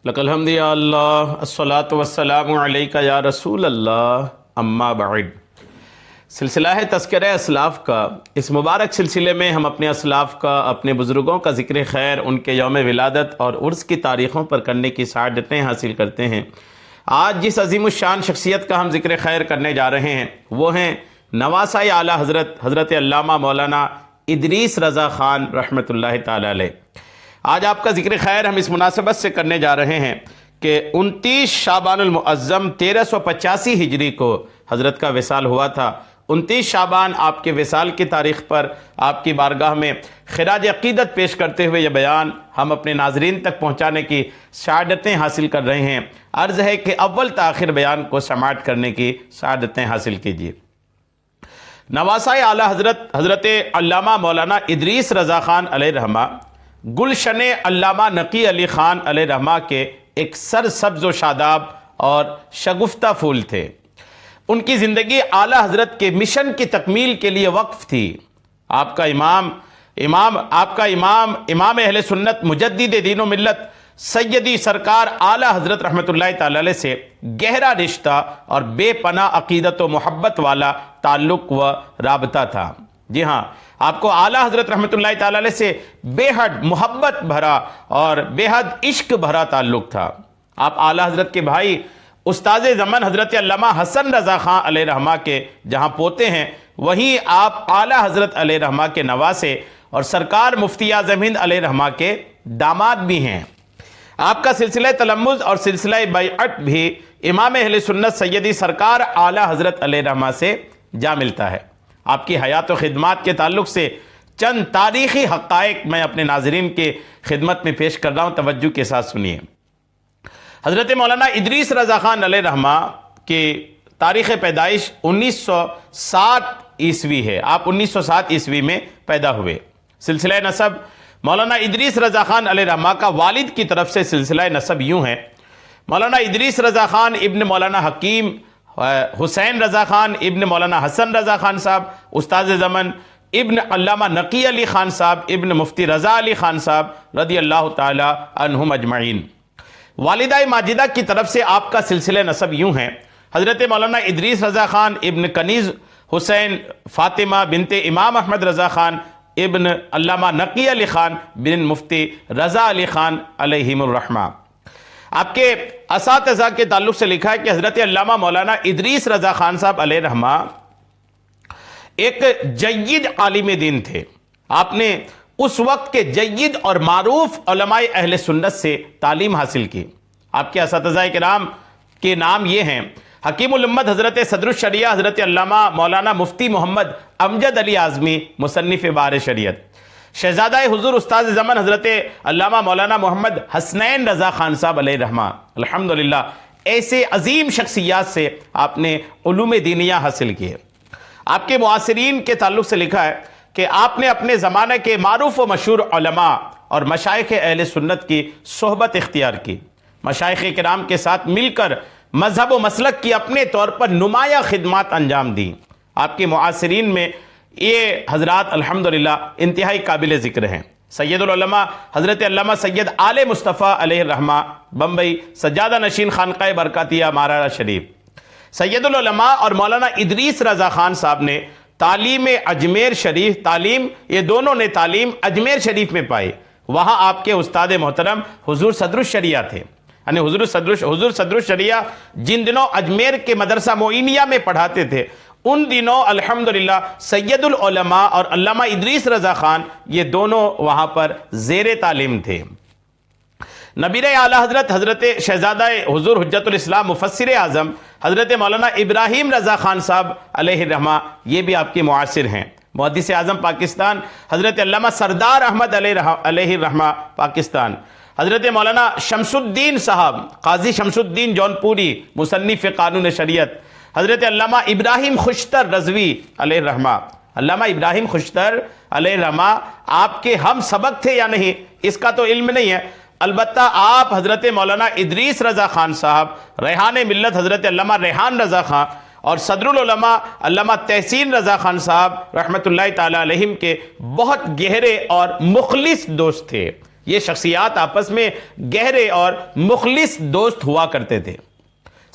لک الحمد یا اللہ الصلاۃ والسلام علیک یا رسول اللہ اما بعد۔ سلسلہ ہے تذکرہ اسلاف کا۔ اس مبارک سلسلے میں ہم اپنے اسلاف کا، اپنے بزرگوں کا ذکر خیر، ان کے یوم ولادت اور عرس کی تاریخوں پر کرنے کی سعادتیں حاصل کرتے ہیں۔ آج جس عظیم الشان شخصیت کا ہم ذکر خیر کرنے جا رہے ہیں وہ ہیں نواسہ اعلیٰ حضرت علامہ مولانا ادریس رضا خان رحمۃ اللہ تعالی علیہ۔ آج آپ کا ذکر خیر ہم اس مناسبت سے کرنے جا رہے ہیں کہ 29 شعبان المعظم 1385 ہجری کو حضرت کا وصال ہوا تھا۔ 29 شعبان آپ کے وصال کی تاریخ پر آپ کی بارگاہ میں خراج عقیدت پیش کرتے ہوئے یہ بیان ہم اپنے ناظرین تک پہنچانے کی سعادتیں حاصل کر رہے ہیں۔ عرض ہے کہ اول تا آخر بیان کو سماعت کرنے کی سعادتیں حاصل کیجیے۔ نواسہ اعلیٰ حضرت علامہ مولانا ادریس رضا خان علیہ رحمہ گلشن علامہ نقی علی خان علیہ رحمہ کے ایک سرسبز و شاداب اور شگفتہ پھول تھے۔ ان کی زندگی اعلیٰ حضرت کے مشن کی تکمیل کے لیے وقف تھی۔ آپ کا امام اہل سنت مجدد دین و ملت سیدی سرکار اعلیٰ حضرت رحمۃ اللہ تعالی علیہ سے گہرا رشتہ اور بے پناہ عقیدت و محبت والا تعلق و رابطہ تھا۔ جی ہاں، آپ کو اعلیٰ حضرت رحمۃ اللہ تعالی علیہ سے بے حد محبت بھرا اور بے حد عشق بھرا تعلق تھا۔ آپ اعلیٰ حضرت کے بھائی استاد زمن حضرت علامہ حسن رضا خان علیہ رحمہ کے جہاں پوتے ہیں، وہیں آپ اعلیٰ حضرت علیہ رحمہ کے نواسے اور سرکار مفتی اعظم ہند علیہ رحمہ کے داماد بھی ہیں۔ آپ کا سلسلہ تلمذ اور سلسلہ بیعت بھی امام اہل سنت سیدی سرکار اعلیٰ حضرت علیہ رحمہ سے جا ملتا ہے۔ آپ کی حیات و خدمات کے تعلق سے چند تاریخی حقائق میں اپنے ناظرین کے خدمت میں پیش کر رہا ہوں، توجہ کے ساتھ سنیے۔ حضرت مولانا ادریس رضا خان علیہ رحمہ کی تاریخ پیدائش 1907 عیسوی ہے۔ آپ 1907 عیسوی میں پیدا ہوئے۔ سلسلہ نسب مولانا ادریس رضا خان علیہ رحمہ کا والد کی طرف سے سلسلہ نسب یوں ہے: مولانا ادریس رضا خان ابن مولانا حکیم حسین رضا خان ابن مولانا حسن رضا خان صاحب، استاد زمن ابن علامہ نقی علی خان صاحب ابن مفتی رضا علی خان صاحب رضی اللہ تعالی عنہم اجمعین۔ والدہ ماجدہ کی طرف سے آپ کا سلسلہ نسب یوں ہے: حضرت مولانا ادریس رضا خان ابن کنیز حسین فاطمہ بنت امام احمد رضا خان ابن علامہ نقی علی خان بن مفتی رضا علی خان علیہم الرحمہ۔ آپ کے اساتذہ کے تعلق سے لکھا ہے کہ حضرت علامہ مولانا ادریس رضا خان صاحب علیہ رحمہ ایک جید عالم دین تھے۔ آپ نے اس وقت کے جید اور معروف علماء اہل سنت سے تعلیم حاصل کی۔ آپ کے اساتذہ کرام کے نام یہ ہیں: حکیم الامت حضرت صدر الشریعہ حضرت علامہ مولانا مفتی محمد امجد علی اعظمی مصنف بار شریعت، شہزادہ حضور استاد زمن حضرت علامہ مولانا محمد حسنین رضا خان صاحب علیہ رحمہ۔ الحمدللہ ایسے عظیم شخصیات سے آپ نے علوم دینیہ حاصل کیے۔ آپ کے معاصرین کے تعلق سے لکھا ہے کہ آپ نے اپنے زمانہ کے معروف و مشہور علماء اور مشائخ اہل سنت کی صحبت اختیار کی۔ مشائخ کرام کے ساتھ مل کر مذہب و مسلک کی اپنے طور پر نمایاں خدمات انجام دیں۔ آپ کے معاصرین میں یہ حضرات الحمدللہ انتہائی قابل ذکر ہیں: سید العلماء حضرت علامہ سید آل مصطفیٰ علیہ الرحمہ بمبئی سجادہ نشین خانقاہ برکاتیہ مارارا شریف۔ سید العلماء اور مولانا ادریس رضا خان صاحب نے تعلیم اجمیر شریف یہ دونوں نے تعلیم اجمیر شریف میں پائی۔ وہاں آپ کے استاد محترم حضور صدر الشریعہ تھے، یعنی حضور صدر الشریعہ جن دنوں اجمیر کے مدرسہ معینیہ میں پڑھاتے تھے، ان دنوں الحمدللہ سید العلماء اور علامہ ادریس رضا خان یہ دونوں وہاں پر زیر تعلیم تھے۔ نبیر اعلیٰ حضرت شہزادہ حضور حجت الاسلام مفسر اعظم حضرت مولانا ابراہیم رضا خان صاحب علیہ رحمہ یہ بھی آپ کے معاصر ہیں۔ محدث اعظم پاکستان حضرت علامہ سردار احمد علیہ رحمہ پاکستان، حضرت مولانا شمس الدین صاحب قاضی شمس الدین جونپوری مصنف قانون شریعت، حضرت علامہ ابراہیم خوشتر رضوی علیہ رحمہ۔ علامہ ابراہیم خوشتر علیہ رحمہ آپ کے ہم سبق تھے یا نہیں اس کا تو علم نہیں ہے، البتہ آپ حضرت مولانا ادریس رضا خان صاحب ریحان ملت حضرت علامہ ریحان رضا خان اور صدر العلماء علامہ تحسین رضا خان صاحب رحمۃ اللہ تعالی علیہم کے بہت گہرے اور مخلص دوست تھے۔ یہ شخصیات آپس میں گہرے اور مخلص دوست ہوا کرتے تھے۔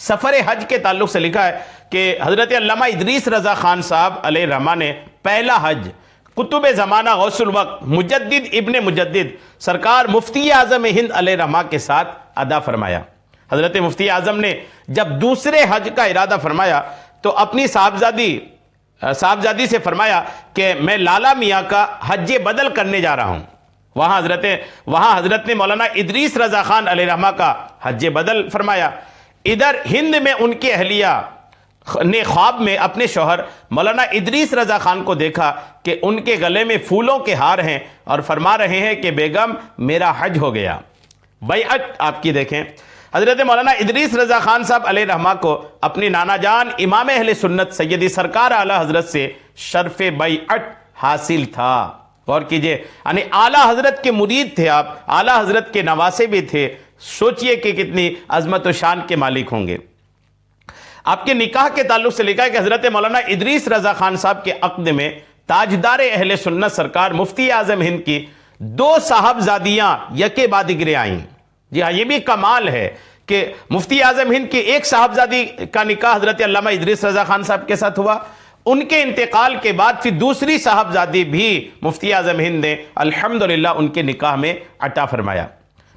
سفر حج کے تعلق سے لکھا ہے کہ حضرت علامہ ادریس رضا خان صاحب علیہ الرحمہ نے پہلا حج قطب زمانہ غوث الوقت مجدد ابن مجدد سرکار مفتی اعظم ہند علیہ الرحمہ کے ساتھ ادا فرمایا۔ حضرت مفتی اعظم نے جب دوسرے حج کا ارادہ فرمایا تو اپنی صاحبزادی سے فرمایا کہ میں لالا میاں کا حج بدل کرنے جا رہا ہوں۔ وہاں حضرت نے مولانا ادریس رضا خان علیہ الرحمہ کا حج بدل فرمایا۔ ادھر ہند میں ان کی اہلیہ نے خواب میں اپنے شوہر مولانا ادریس رضا خان کو دیکھا کہ ان کے گلے میں پھولوں کے ہار ہیں اور فرما رہے ہیں کہ بیگم میرا حج ہو گیا۔ بیعت آپ کی دیکھیں، حضرت مولانا ادریس رضا خان صاحب علیہ الرحمہ کو اپنی نانا جان امام اہل سنت سیدی سرکار اعلی حضرت سے شرف بیعت حاصل تھا۔ غور کیجئے، یعنی اعلی حضرت کے مرید تھے آپ، اعلی حضرت کے نواسے بھی تھے۔ سوچئے کہ کتنی عظمت و شان کے مالک ہوں گے۔ آپ کے نکاح کے تعلق سے لکھا ہے کہ حضرت مولانا ادریس رضا خان صاحب کے عقد میں تاجدار اہل سنت سرکار مفتی اعظم ہند کی 2 صاحبزادیاں یکے بعد دیگرے آئیں۔ جی ہاں، یہ بھی کمال ہے کہ مفتی اعظم ہند کی ایک صاحبزادی کا نکاح حضرت علامہ ادریس رضا خان صاحب کے ساتھ ہوا، ان کے انتقال کے بعد پھر دوسری صاحبزادی بھی مفتی اعظم ہند نے الحمدللہ ان کے نکاح میں عطا فرمایا۔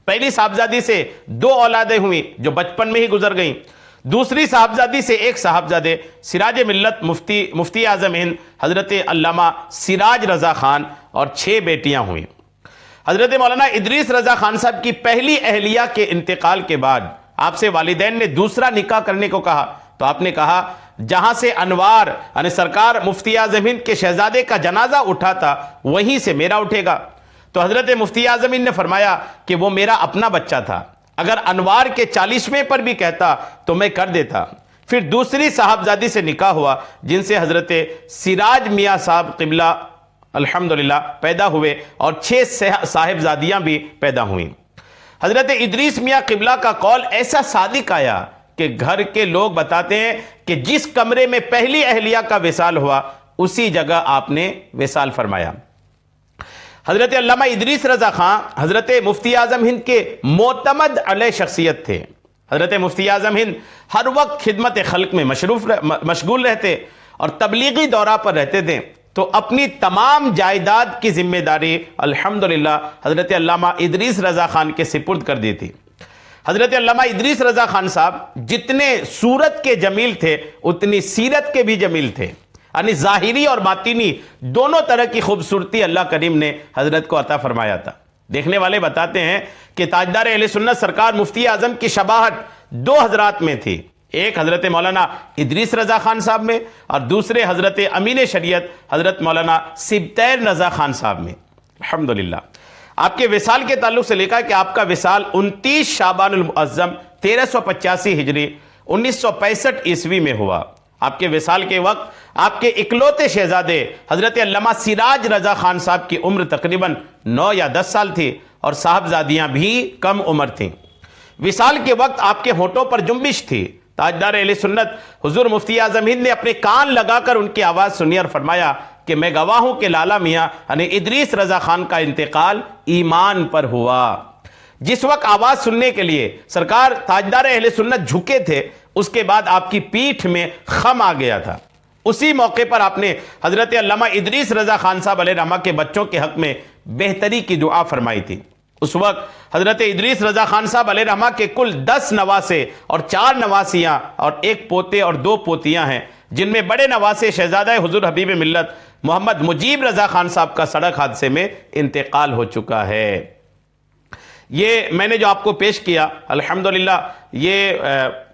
پہلی صاحبزادی سے 2 اولادیں ہوئیں جو بچپن میں ہی گزر گئیں۔ دوسری صاحبزادی سے ایک صاحبزادے سراج ملت مفتی اعظم ہند حضرت علامہ سراج رضا خان اور 6 بیٹیاں ہوئیں۔ حضرت مولانا ادریس رضا خان صاحب کی پہلی اہلیہ کے انتقال کے بعد آپ سے والدین نے دوسرا نکاح کرنے کو کہا تو آپ نے کہا جہاں سے انوار یعنی سرکار مفتی اعظم ہند کے شہزادے کا جنازہ اٹھا تھا وہیں سے میرا اٹھے گا۔ تو حضرت مفتی اعظم ہند نے فرمایا کہ وہ میرا اپنا بچہ تھا، اگر انوار کے 40ویں پر بھی کہتا تو میں کر دیتا۔ پھر دوسری صاحبزادی سے نکاح ہوا جن سے حضرت سراج میاں صاحب قبلہ الحمدللہ پیدا ہوئے اور 6 صاحبزادیاں بھی پیدا ہوئیں۔ حضرت ادریس میاں قبلہ کا قول ایسا صادق آیا کہ گھر کے لوگ بتاتے ہیں کہ جس کمرے میں پہلی اہلیہ کا وصال ہوا اسی جگہ آپ نے وصال فرمایا۔ حضرت علامہ ادریس رضا خان حضرت مفتی اعظم ہند کے معتمد علیہ شخصیت تھے۔ حضرت مفتی اعظم ہند ہر وقت خدمت خلق میں مشغول رہتے اور تبلیغی دورہ پر رہتے تھے، تو اپنی تمام جائیداد کی ذمہ داری الحمدللہ حضرت علامہ ادریس رضا خان کے سپرد کر دی تھی۔ حضرت علامہ ادریس رضا خان صاحب جتنے صورت کے جمیل تھے اتنی سیرت کے بھی جمیل تھے، یعنی ظاہری اور باطنی دونوں طرح کی خوبصورتی اللہ کریم نے حضرت کو عطا فرمایا تھا۔ دیکھنے والے بتاتے ہیں کہ تاجدار اہل سنت سرکار مفتی اعظم کی شباہت 2 حضرات میں تھی، ایک حضرت مولانا ادریس رضا خان صاحب میں اور دوسرے حضرت امین شریعت حضرت مولانا سبطین رضا خان صاحب میں۔ الحمدللہ آپ کے وصال کے تعلق سے لکھا ہے کہ آپ کا وصال 29 شعبان المعظم 1385 ہجری 1965 عیسوی میں ہوا۔ آپ کے وصال کے وقت آپ کے اکلوتے شہزادے حضرت علامہ سراج رضا خان صاحب کی عمر تقریباً 9 یا 10 سال تھی اور صاحبزادیاں بھی کم عمر تھیں۔ وصال کے وقت آپ کے ہونٹوں پر جنبش تھی۔ تاجدار اہل سنت حضور مفتی اعظم ہند نے اپنے کان لگا کر ان کی آواز سنی اور فرمایا کہ میں گواہ ہوں کہ لالا میاں یعنی ادریس رضا خان کا انتقال ایمان پر ہوا۔ جس وقت آواز سننے کے لیے سرکار تاجدار اہل سنت جھکے تھے اس کے بعد آپ کی پیٹھ میں خم آ گیا تھا۔ اسی موقع پر آپ نے حضرت علامہ ادریس رضا خان صاحب علیہ رحمہ کے بچوں کے حق میں بہتری کی دعا فرمائی تھی۔ اس وقت حضرت ادریس رضا خان صاحب علیہ رحمہ کے کل 10 نواسے اور 4 نواسیاں اور 1 پوتے اور 2 پوتیاں ہیں، جن میں بڑے نواسے شہزادہ حضور حبیب ملت محمد مجیب رضا خان صاحب کا سڑک حادثے میں انتقال ہو چکا ہے۔ یہ میں نے جو آپ کو پیش کیا الحمدللہ یہ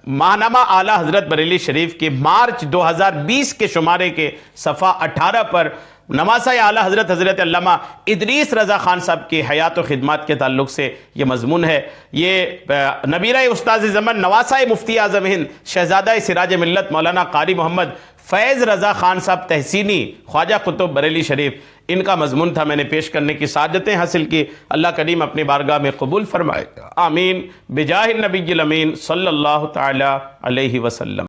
ماہنامہ اعلیٰ حضرت بریلی شریف کے مارچ 2020 کے شمارے کے صفحہ 18 پر نواسہ اعلیٰ حضرت علامہ ادریس رضا خان صاحب کی حیات و خدمات کے تعلق سے یہ مضمون ہے۔ یہ نبیرہ استاذ زمن نواسہ مفتی اعظم ہند شہزادہ سراج ملت مولانا قاری محمد فیض رضا خان صاحب تحسینی خواجہ قطب بریلی شریف، ان کا مضمون تھا۔ میں نے پیش کرنے کی سعادتیں حاصل کی، اللہ کریم اپنی بارگاہ میں قبول فرمائے، آمین بجاہ النبی الامین صلی اللہ تعالی علیہ وسلم۔